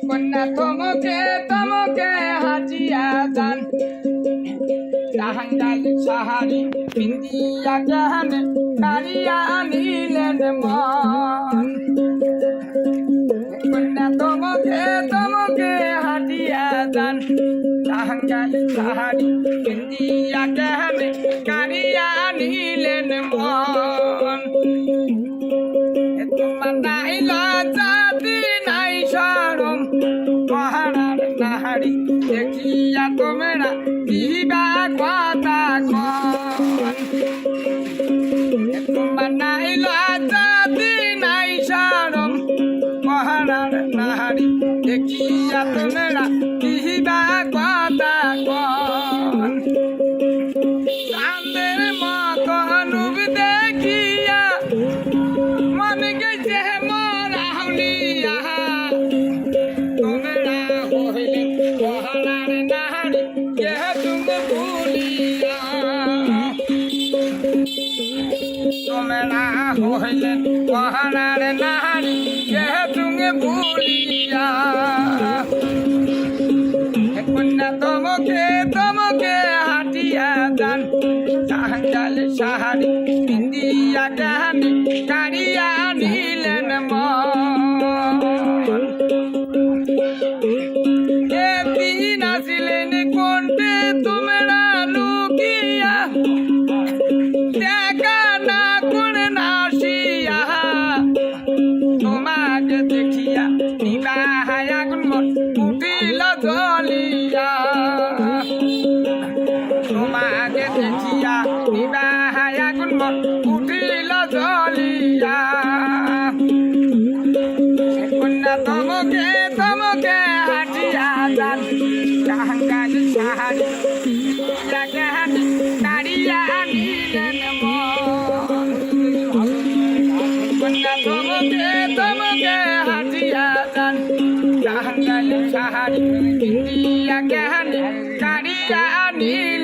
কন্যা তোমাকে তোমাকে হাজিয়া দান জাহাঙ্গাল সাহারি পিন্দিয়া জাহান কারিয়া নিলেন মন কন্যা তোমাকে তোমাকে হাজিয়া দান জাহাঙ্গাল সাহারি পিন্দিয়া জাহান কারিয়া নিলেন মন তোমার নাই লজ্জাতি নাই শরম মহারার নাহারি দেখিয়া তোমরা দিবা কথা কন তোমার নাই লজ্জাতি নাই শরম মহারার নাহারি দেখিয়া তোমরা দিবা কথা কন চাঁদের মতো নুব দেখিয়া মন গেছে মোরা হলিয়া তোমরা হইলে মহারার নাহারি কে তুমি ভুলিয়া তোমরা হইলে মহারার নাহারি কে তুমি ভুলিয়া কন্যা তোমাকে তোমাকে হাটিয়া দান জাহাঙ্গাল সাহারি পিন্দিয়া জাহানি কারিয়া নিলেন মন কে দিন আসিলেন কোনটে তোমরা লুকিয়া দেখা না কোন নাসিয়া তোমাকে দেখিয়া নিবাহায় আগুন মন উঠিল জ্বলিয়া তোমাকে দেখিয়া নিবাহায় আগুন মন উঠিল জ্বলিয়া কন্যা তোমাকে তোমাকে হাটিয়া যান জাহাঙ্গাল সাহারি জাহানি কারিয়া নিলেন মন কন্যা তোমাকে তোমাকে হাটিয়া যান জাহাঙ্গাল সাহারি কারিয়া নিলেন